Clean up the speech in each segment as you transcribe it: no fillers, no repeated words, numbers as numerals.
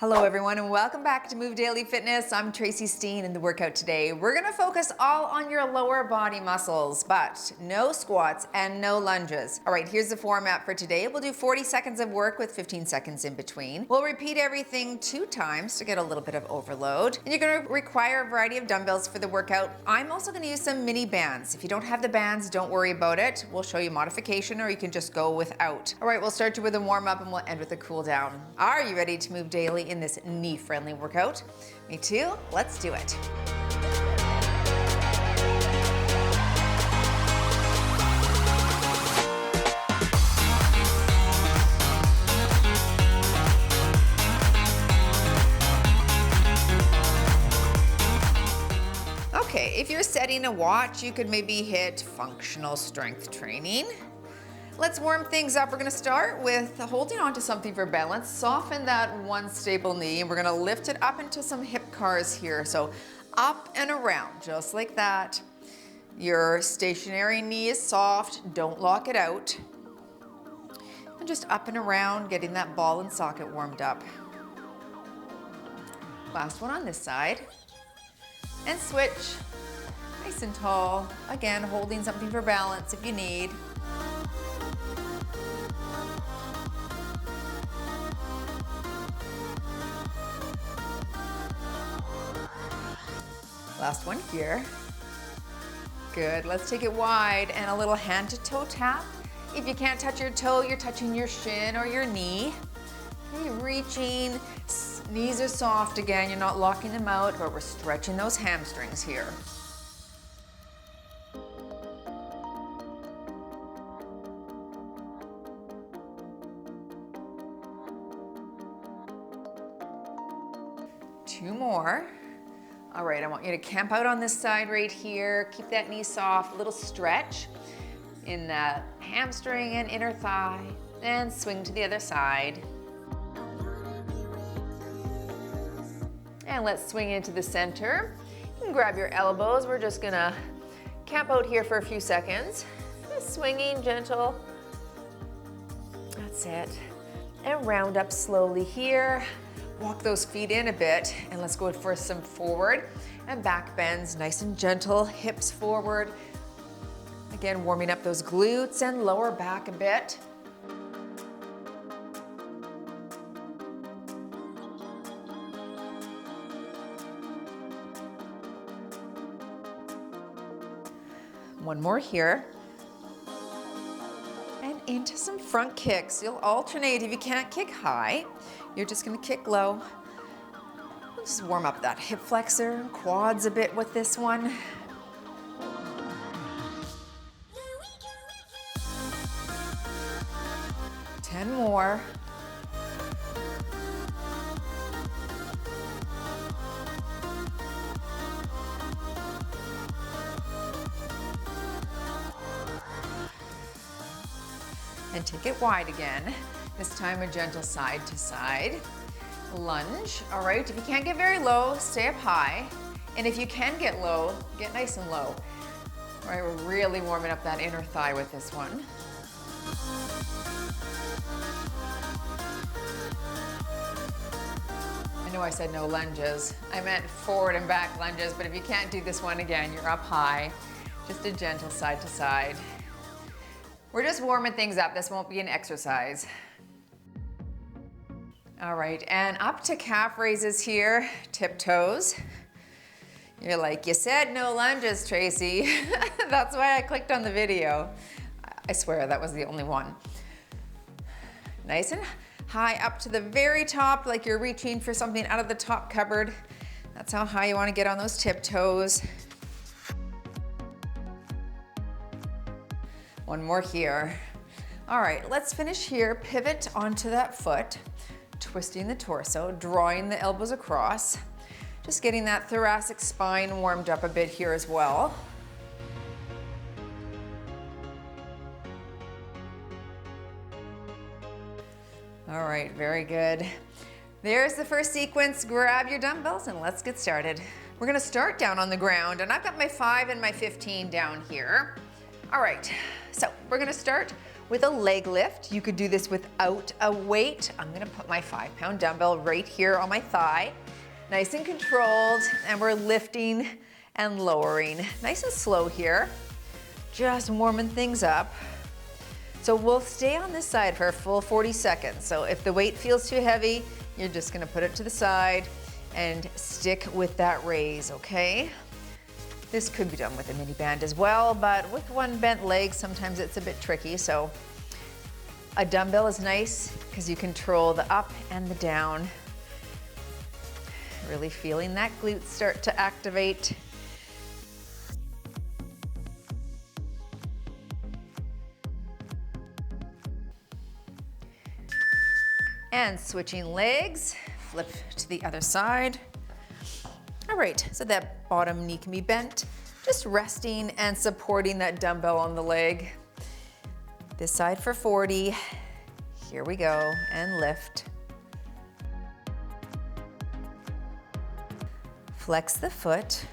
Hello everyone and welcome back to Move Daily Fitness. I'm Tracy Steen. In the workout today, we're gonna focus all on your lower body muscles, but no squats and no lunges. All right, here's the format for today. We'll do 40 seconds of work with 15 seconds in between. We'll repeat everything 2 times to get a little bit of overload. And you're gonna require a variety of dumbbells for the workout. I'm also gonna use some mini bands. If you don't have the bands, don't worry about it. We'll show you modification or you can just go without. All right, we'll start you with a warm up and we'll end with a cool down. Are you ready to move daily in this knee-friendly workout? Me too. Let's do it. Okay, if you're setting a watch, you could maybe hit functional strength training. Let's warm things up. We're gonna start with holding on to something for balance. Soften that one stable knee and we're gonna lift it up into some hip cars here. So up and around, just like that. Your stationary knee is soft, don't lock it out. And just up and around, getting that ball and socket warmed up. Last one on this side. And switch, nice and tall. Again, holding something for balance if you need. Last one here. Good, let's take it wide and a little hand to toe tap. If you can't touch your toe, you're touching your shin or your knee. Okay, reaching, knees are soft again, you're not locking them out, but we're stretching those hamstrings here. Two more. All right, I want you to camp out on this side right here. Keep that knee soft, little stretch in the hamstring and inner thigh, and swing to the other side. And let's swing into the center. You can grab your elbows. We're just gonna camp out here for a few seconds. Just swinging, gentle. That's it. And round up slowly here. Walk those feet in a bit and let's go for some forward and back bends, nice and gentle, hips forward. Again, warming up those glutes and lower back a bit. One more here. And into some front kicks. You'll alternate. If you can't kick high, you're just gonna kick low. We'll just warm up that hip flexor, quads a bit with this one. Ten more. And take it wide again. This time a gentle side to side. Lunge, all right, if you can't get very low, stay up high. And if you can get low, get nice and low. All right, we're really warming up that inner thigh with this one. I know I said no lunges. I meant forward and back lunges, but if you can't do this one again, you're up high. Just a gentle side to side. We're just warming things up. This won't be an exercise. All right, and up to calf raises here, tiptoes. You're like, you said no lunges, Tracy. That's why I clicked on the video. I swear that was the only one. Nice and high up to the very top, like you're reaching for something out of the top cupboard. That's how high you want to get on those tiptoes. One more here. All right, let's finish here. Pivot onto that foot, twisting the torso, drawing the elbows across. Just getting that thoracic spine warmed up a bit here as well. All right, very good. There's the first sequence. Grab your dumbbells and let's get started. We're gonna start down on the ground, and I've got my 5 and my 15 down here. All right, so we're gonna start with a leg lift. You could do this without a weight. I'm gonna put my 5-pound dumbbell right here on my thigh. Nice and controlled, and we're lifting and lowering. Nice and slow here. Just warming things up. So we'll stay on this side for a full 40 seconds. So if the weight feels too heavy, you're just gonna put it to the side and stick with that raise, okay? This could be done with a mini band as well, but with one bent leg, sometimes it's a bit tricky. So a dumbbell is nice because you control the up and the down. Really feeling that glute start to activate. And switching legs, flip to the other side. All right, so that bottom knee can be bent, just resting and supporting that dumbbell on the leg. This side for 40. Here we go, and lift. Flex the foot.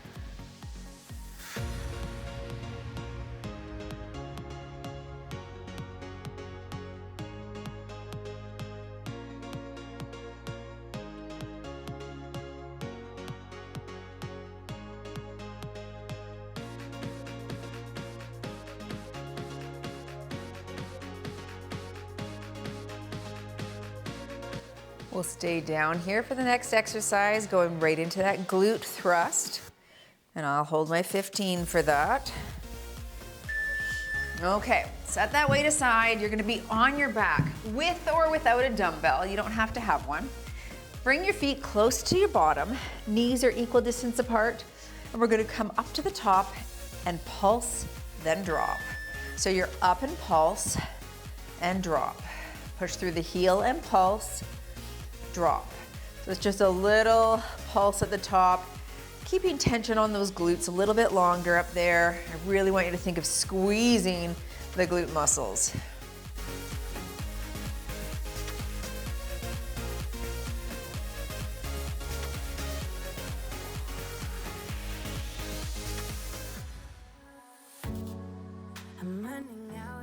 We'll stay down here for the next exercise, going right into that glute thrust. And I'll hold my 15 for that. Okay, set that weight aside. You're gonna be on your back with or without a dumbbell. You don't have to have one. Bring your feet close to your bottom. Knees are equal distance apart. And we're gonna come up to the top and pulse, then drop. So you're up and pulse and drop. Push through the heel and pulse, drop. So it's just a little pulse at the top, keeping tension on those glutes a little bit longer up there. I really want you to think of squeezing the glute muscles.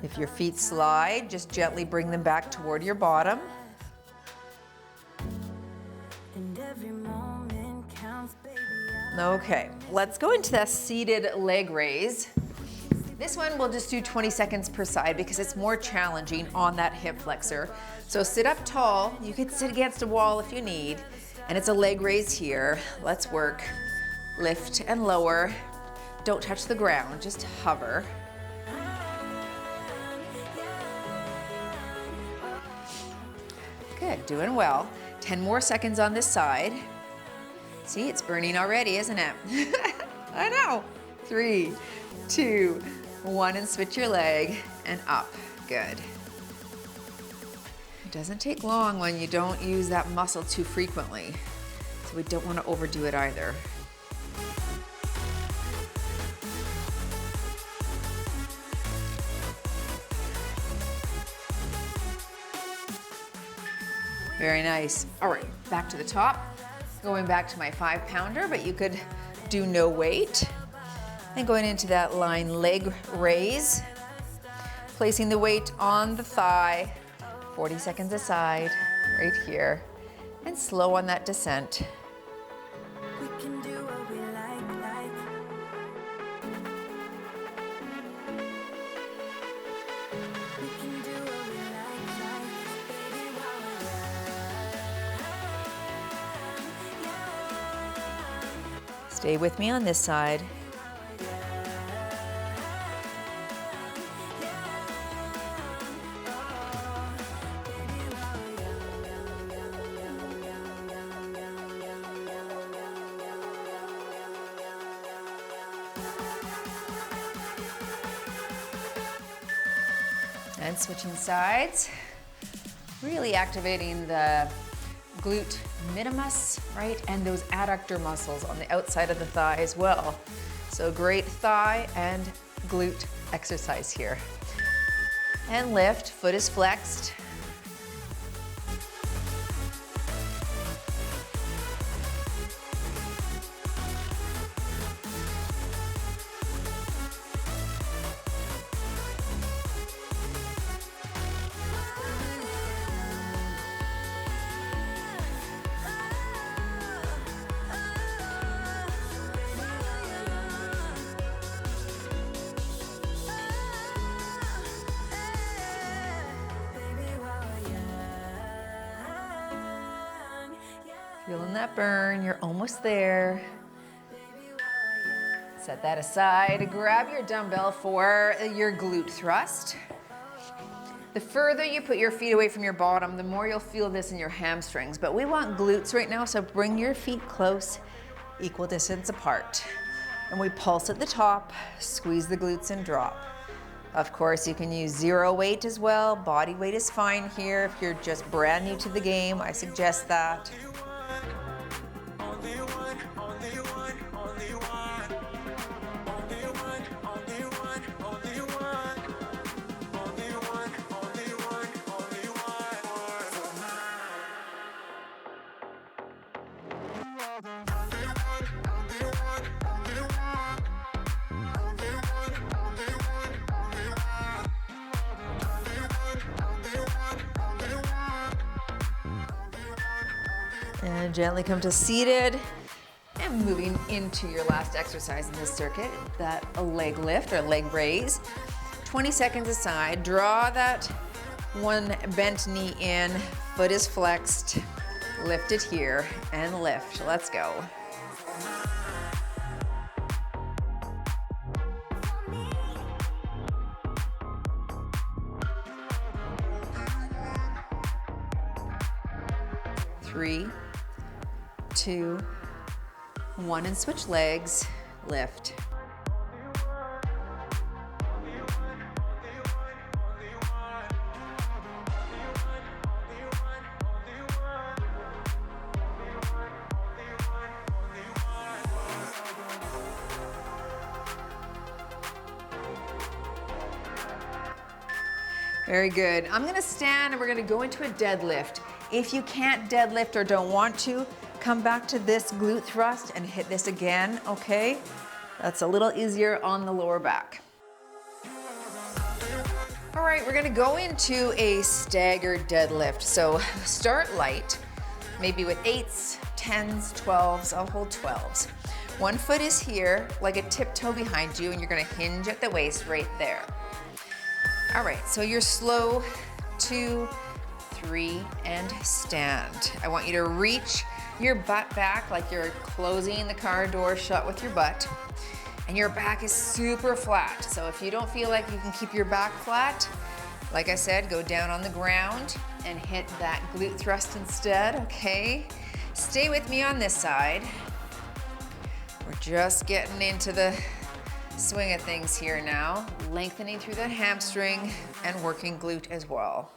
If your feet slide, just gently bring them back toward your bottom. Okay, let's go into that seated leg raise. This one we'll just do 20 seconds per side because it's more challenging on that hip flexor. So sit up tall. You could sit against a wall if you need. And it's a leg raise here. Let's work. Lift and lower. Don't touch the ground, just hover. Good, doing well. 10 more seconds on this side. See, it's burning already, isn't it? I know. 3, 2, 1, and switch your leg and up. Good. It doesn't take long when you don't use that muscle too frequently. So we don't want to overdo it either. Very nice. All right, back to the top. Going back to my 5-pounder, but you could do no weight. And going into that line leg raise. Placing the weight on the thigh, 40 seconds aside, right here. And slow on that descent. We can do what we like. We can do what we like, baby, while we're Stay with me on this side. And switching sides, really activating the glute minimus, right? And those adductor muscles on the outside of the thigh as well. So great thigh and glute exercise here. And lift, foot is flexed. Feeling that burn, you're almost there. Set that aside, grab your dumbbell for your glute thrust. The further you put your feet away from your bottom, the more you'll feel this in your hamstrings. But we want glutes right now, so bring your feet close, equal distance apart. And we pulse at the top, squeeze the glutes and drop. Of course, you can use zero weight as well. Body weight is fine here. If you're just brand new to the game, I suggest that. And gently come to seated and moving into your last exercise in this circuit, that a leg lift or leg raise. 20 seconds aside, draw that one bent knee in, foot is flexed, lift it here and lift. Let's go. Three, 2, 1, and switch legs, lift. Very good. I'm gonna stand and we're gonna go into a deadlift. If you can't deadlift or don't want to, come back to this glute thrust and hit this again, okay? That's a little easier on the lower back. All right, we're gonna go into a staggered deadlift. So start light, maybe with 8s, 10s, 12s, I'll hold 12s. One foot is here, like a tiptoe behind you, and you're gonna hinge at the waist right there. All right, so you're slow, 2, 3, and stand. I want you to reach your butt back like you're closing the car door shut with your butt. And your back is super flat. So if you don't feel like you can keep your back flat, like I said, go down on the ground and hit that glute thrust instead, okay? Stay with me on this side. We're just getting into the swing of things here now, lengthening through that hamstring and working glute as well.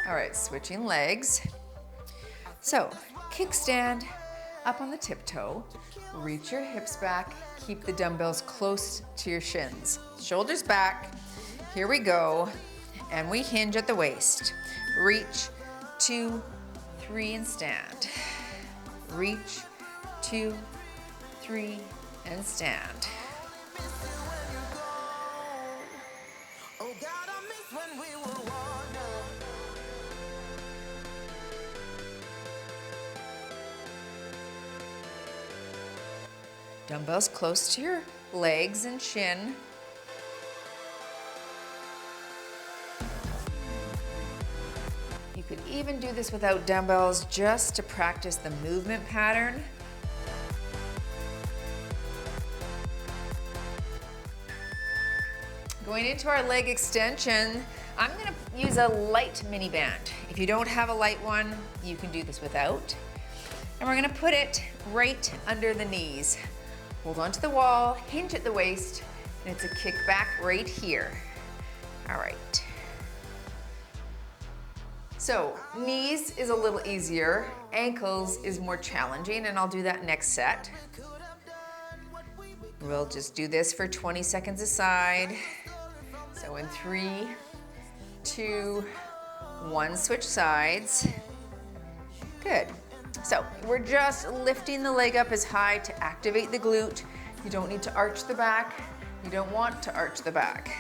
All right, switching legs. So, kickstand, up on the tiptoe, reach your hips back, keep the dumbbells close to your shins. Shoulders back, here we go, and we hinge at the waist. Reach, 2, 3, and stand. Reach, 2, 3, and stand. Dumbbells close to your legs and shin. You could even do this without dumbbells just to practice the movement pattern. Going into our leg extension, I'm gonna use a light mini band. If you don't have a light one, you can do this without. And we're gonna put it right under the knees. Hold on to the wall, hinge at the waist, and it's a kick back right here. All right. So knees is a little easier, ankles is more challenging, and I'll do that next set. We'll just do this for 20 seconds aside. So in 3, 2, 1, switch sides. Good. So we're just lifting the leg up as high to activate the glute. You don't need to arch the back. You don't want to arch the back.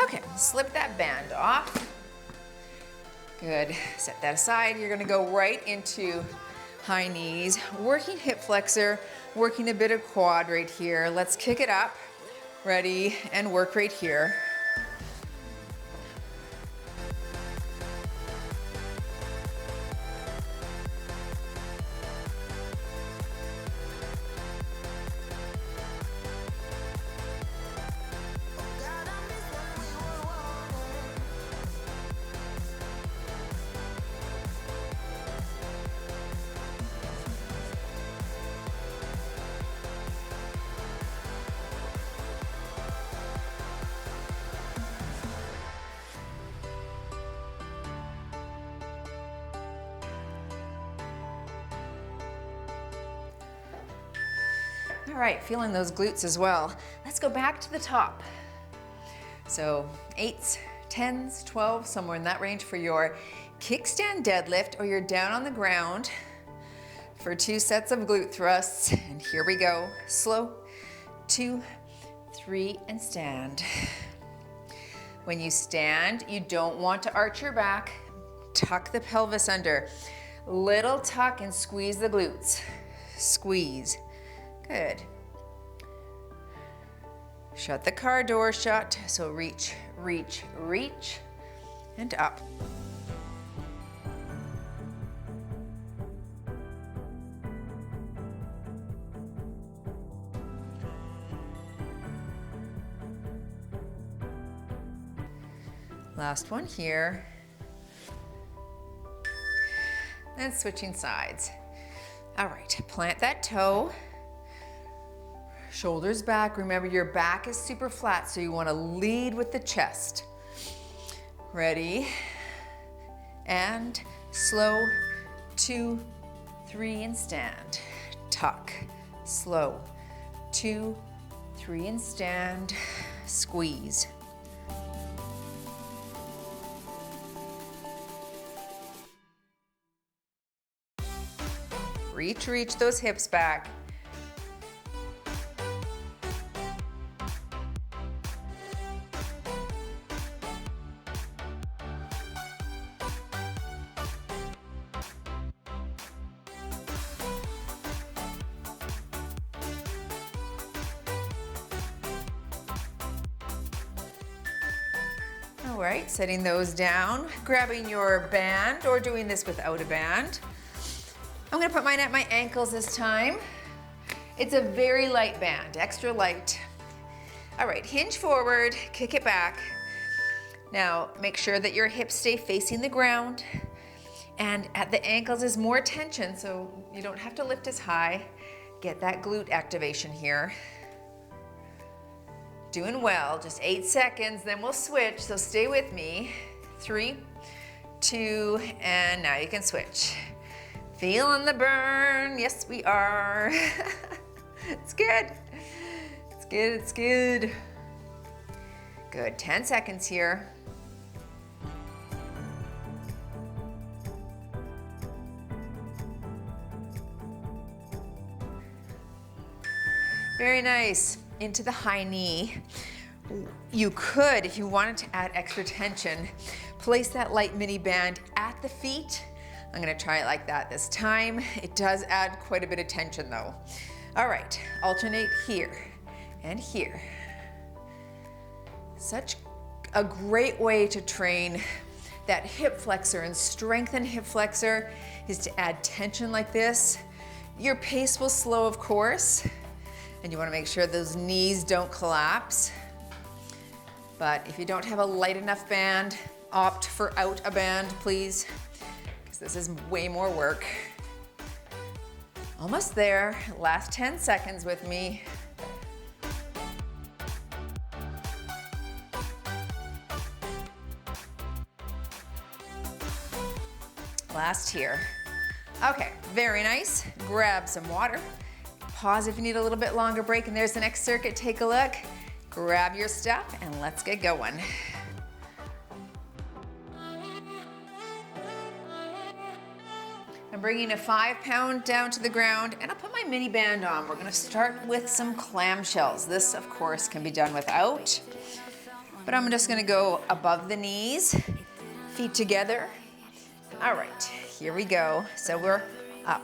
Okay, slip that band off. Good, set that aside. You're gonna go right into high knees, working hip flexor, working a bit of quad right here. Let's kick it up. Ready, and work right here. All right, feeling those glutes as well. Let's go back to the top. So 8s, 10s, 12s, somewhere in that range for your kickstand deadlift, or you're down on the ground for 2 sets of glute thrusts. And here we go. Slow, 2, 3, and stand. When you stand, you don't want to arch your back. Tuck the pelvis under. Little tuck and squeeze the glutes. Squeeze. Good. Shut the car door shut. So reach, reach, reach, and up. Last one here. And switching sides. All right, plant that toe. Shoulders back. Remember, your back is super flat, so you want to lead with the chest. Ready? And slow, 2, 3, and stand. Tuck. Slow, 2, 3, and stand. Squeeze. Reach, reach those hips back. All right, setting those down, grabbing your band, or doing this without a band. I'm gonna put mine at my ankles this time. It's a very light band, extra light. All right, hinge forward, kick it back. Now, make sure that your hips stay facing the ground, and at the ankles is more tension, so you don't have to lift as high. Get that glute activation here. Doing well, just 8 seconds, then we'll switch, so stay with me. 3, 2, and now you can switch. Feeling the burn, yes we are. It's good, it's good, it's good. Good, 10 seconds here. Very nice. Into the high knee. You could, if you wanted to add extra tension, place that light mini band at the feet. I'm gonna try it like that this time. It does add quite a bit of tension though. All right, alternate here and here. Such a great way to train that hip flexor and strengthen hip flexor is to add tension like this. Your pace will slow, of course, and you want to make sure those knees don't collapse. But if you don't have a light enough band, opt for out a band, please, because this is way more work. Almost there. Last 10 seconds with me. Last here. Okay, very nice. Grab some water. Pause if you need a little bit longer break, and there's the next circuit. Take a look. Grab your stuff and let's get going. I'm bringing a 5-pound down to the ground, and I'll put my mini band on. We're gonna start with some clamshells. This, of course, can be done without, but I'm just gonna go above the knees, feet together, All right, here we go. So we're up.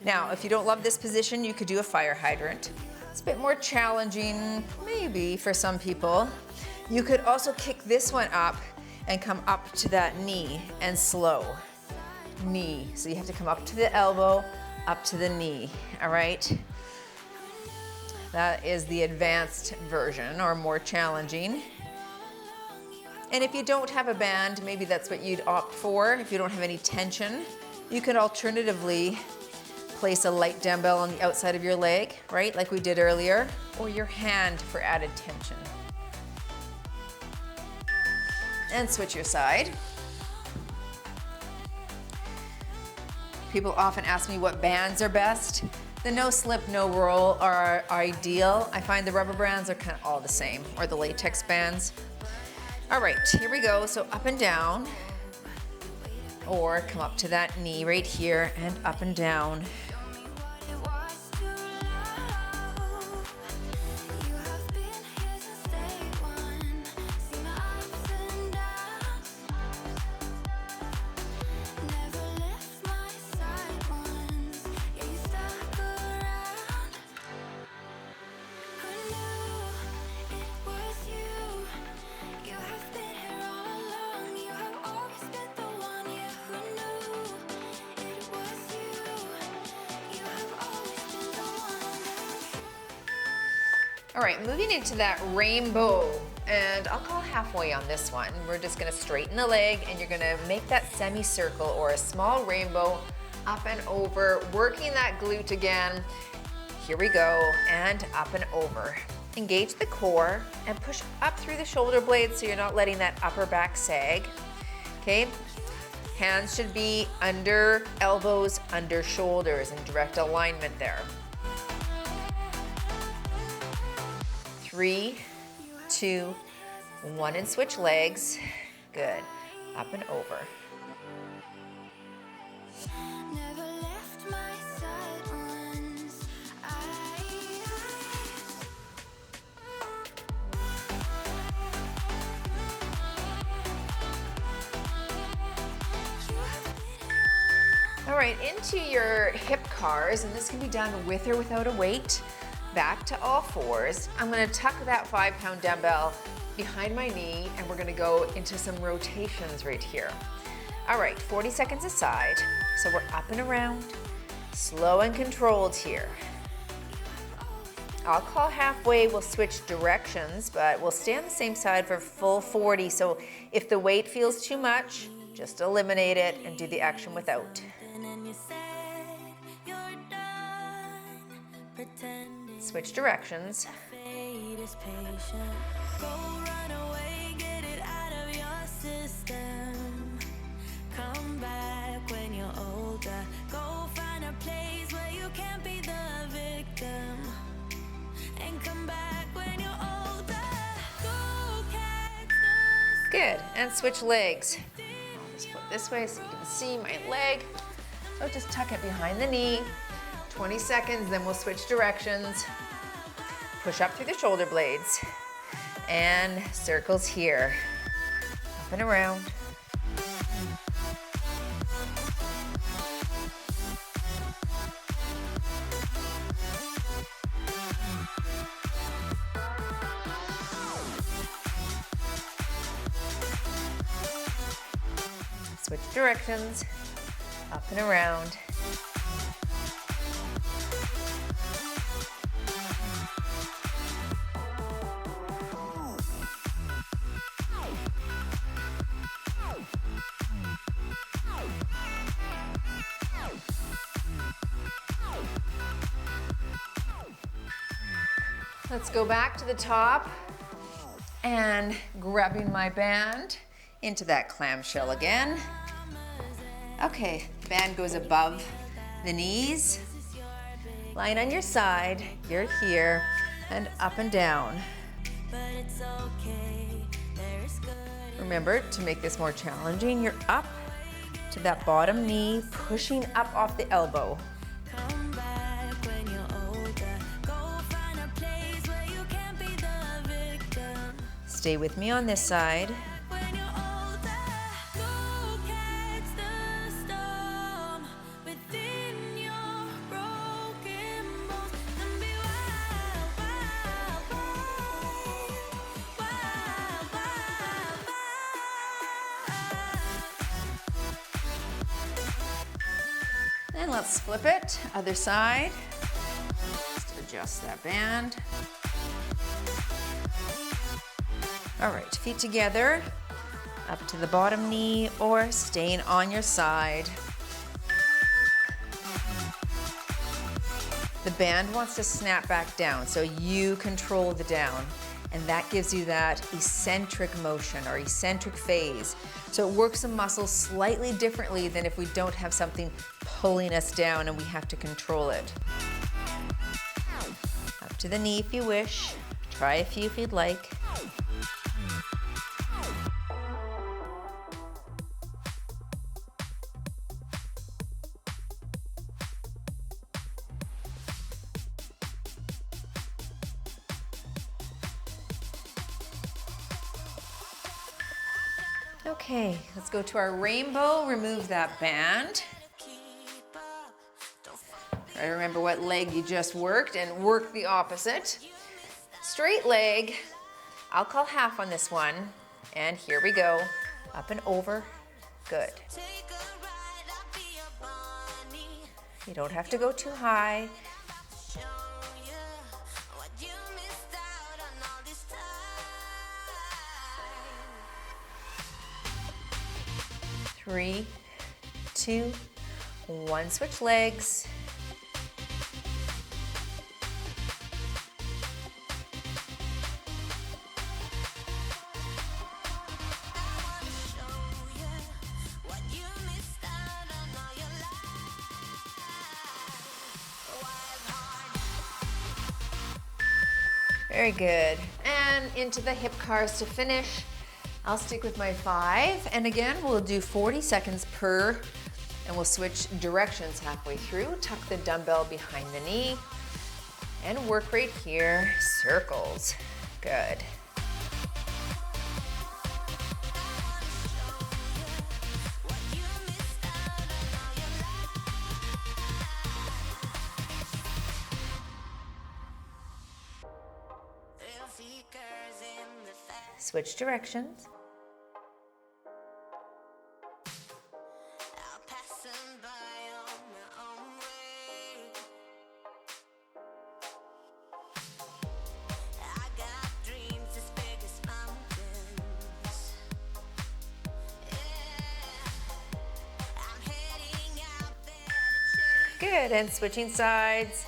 Now, if you don't love this position, you could do a fire hydrant. It's a bit more challenging, maybe, for some people. You could also kick this one up and come up to that knee and slow. Knee. So you have to come up to the elbow, up to the knee, all right? That is the advanced version, or more challenging. And if you don't have a band, maybe that's what you'd opt for. If you don't have any tension, you could alternatively place a light dumbbell on the outside of your leg, right, like we did earlier, or your hand for added tension. And switch your side. People often ask me what bands are best. The no slip, no roll are ideal. I find the rubber bands are kind of all the same, or the latex bands. All right, here we go. So up and down, or come up to that knee right here and up and down. All right, moving into that rainbow, and I'll call halfway on this one. We're just gonna straighten the leg, and you're gonna make that semicircle or a small rainbow up and over, working that glute again. Here we go, and up and over. Engage the core and push up through the shoulder blades so you're not letting that upper back sag, okay? Hands should be under elbows, under shoulders, in direct alignment there. 3, 2, 1, and switch legs. Good. Up and over. All right, into your hip cars, and this can be done with or without a weight. Back to all fours. I'm gonna tuck that 5-pound dumbbell behind my knee, and we're gonna go into some rotations right here. All right, 40 seconds aside. So we're up and around, slow and controlled here. I'll call halfway, we'll switch directions, but we'll stay on the same side for full 40. So if the weight feels too much, just eliminate it and do the action without. Switch directions. Come back when you're older. Go find a place where you can't be the victim. And come back when you're older. Go catch the Good, and switch legs. I'll just put it this way so you can see my leg. So just tuck it behind the knee. 20 seconds, then we'll switch directions. Push up through the shoulder blades. And circles here. Up and around. Switch directions. Up and around. Let's go back to the top and grabbing my band into that clamshell again. Okay, band goes above the knees. Lying on your side, you're here, and up and down. Remember, to make this more challenging, you're up to that bottom knee, pushing up off the elbow. Stay with me on this side. And let's flip it, other side. Just adjust that band. All right, feet together, up to the bottom knee or staying on your side. The band wants to snap back down, so you control the down. And that gives you that eccentric motion or eccentric phase. So it works the muscles slightly differently than if we don't have something pulling us down and we have to control it. Up to the knee if you wish. Try a few if you'd like. Okay, let's go to our rainbow. Remove that band. Try to remember what leg you just worked and work the opposite. Straight leg. I'll call half on this one. And here we go. Up and over. Good. You don't have to go too high. 3, 2, 1, switch legs. Very good. And into the hip cars to finish. I'll stick with my 5, and again, we'll do 40 seconds per, and we'll switch directions halfway through. Tuck the dumbbell behind the knee, and work right here, circles. Good. Switch directions. Good, and switching sides.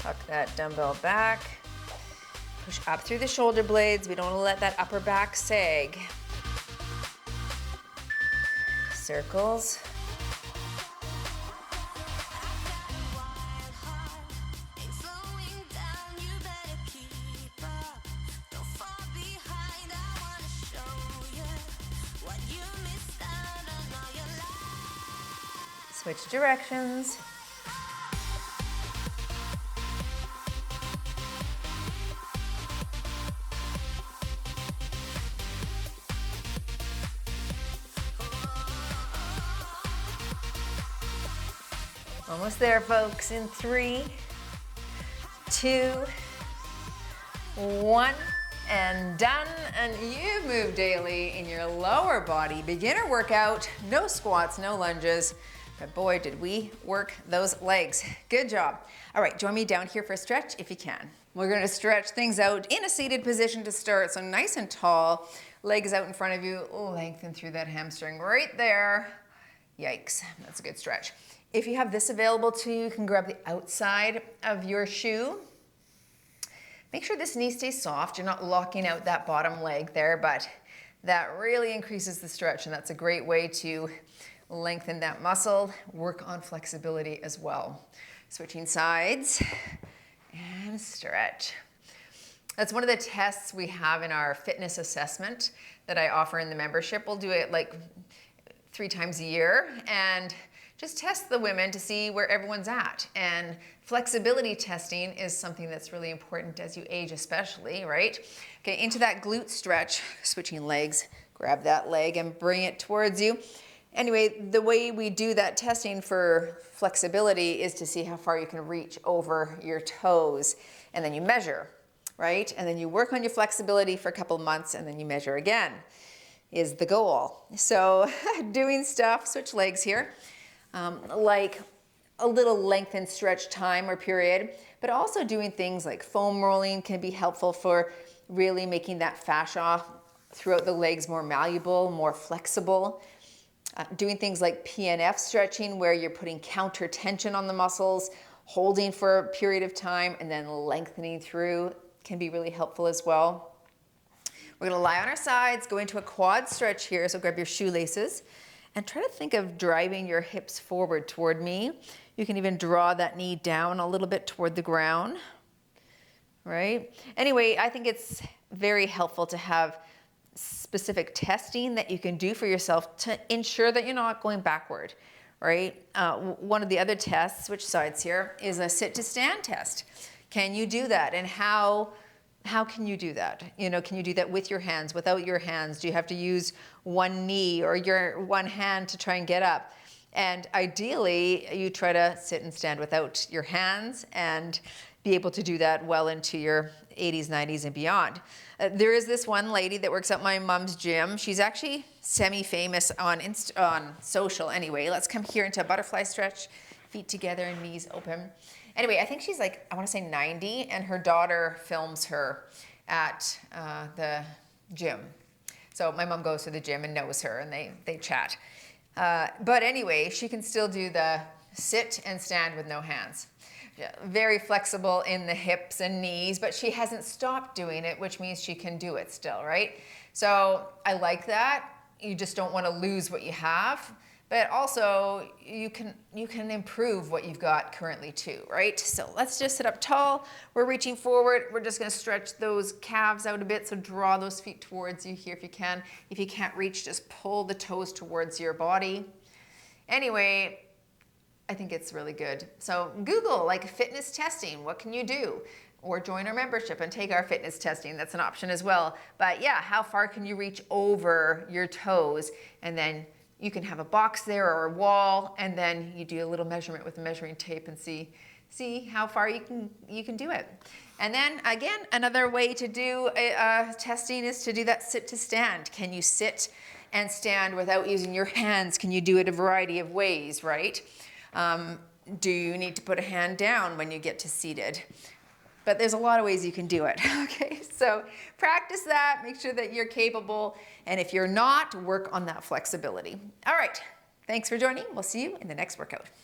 Tuck that dumbbell back. Push up through the shoulder blades. We don't want to let that upper back sag. Circles. Switch directions. Almost there, folks. In 3, 2, 1, and done. And you move daily in your lower body. Beginner workout, no squats, no lunges. But boy, did we work those legs. Good job. All right, join me down here for a stretch if you can. We're gonna stretch things out in a seated position to start. So nice and tall, legs out in front of you. Lengthen through that hamstring right there. Yikes, that's a good stretch. If you have this available to you, you can grab the outside of your shoe. Make sure this knee stays soft. You're not locking out that bottom leg there, but that really increases the stretch, and that's a great way to lengthen that muscle, work on flexibility as well. Switching sides and stretch. That's one of the tests we have in our fitness assessment that I offer in the membership. We'll do it like 3 times a year and just test the women to see where everyone's at. And flexibility testing is something that's really important as you age especially, right? Okay, into that glute stretch, switching legs, grab that leg and bring it towards you. Anyway, the way we do that testing for flexibility is to see how far you can reach over your toes, and then you measure, right? And then you work on your flexibility for a couple months and then you measure again. is the goal. So doing stuff, switch legs here, like a little lengthened stretch time or period, but also doing things like foam rolling can be helpful for really making that fascia throughout the legs more malleable, more flexible. Doing things like PNF stretching, where you're putting counter tension on the muscles, holding for a period of time, and then lengthening through, can be really helpful as well. We're gonna lie on our sides, go into a quad stretch here, so grab your shoelaces, and try to think of driving your hips forward toward me. You can even draw that knee down a little bit toward the ground, right? Anyway, I think it's very helpful to have specific testing that you can do for yourself to ensure that you're not going backward, right? One of the other tests, switch sides here, is a sit to stand test. Can you do that? And how can you do that? You know, can you do that with your hands, without your hands? Do you have to use one knee or your one hand to try and get up? And ideally, you try to sit and stand without your hands and be able to do that well into your 80s, 90s, and beyond. There is this one lady that works at my mom's gym. She's actually semi-famous on social anyway. Let's come here into a butterfly stretch, feet together and knees open. Anyway, I think she's like, I want to say 90, and her daughter films her at the gym. So my mom goes to the gym and knows her, and they chat. But anyway, she can still do the sit and stand with no hands. Very flexible in the hips and knees, but she hasn't stopped doing it, which means she can do it still, right? So I like that. You just don't want to lose what you have, but also you can improve what you've got currently too, right? So let's just sit up tall. We're reaching forward. We're just going to stretch those calves out a bit, so draw those feet towards you here if you can. If you can't reach, just pull the toes towards your body. Anyway, I think it's really good. So Google like fitness testing, what can you do? Or join our membership and take our fitness testing, that's an option as well. But yeah, how far can you reach over your toes? And then you can have a box there or a wall, and then you do a little measurement with a measuring tape and see how far you can do it. And then again, another way to do testing is to do that sit to stand. Can you sit and stand without using your hands? Can you do it a variety of ways, right? Do you need to put a hand down when you get to seated? But there's a lot of ways you can do it, okay? So practice that, make sure that you're capable, and if you're not, work on that flexibility. All right, thanks for joining. We'll see you in the next workout.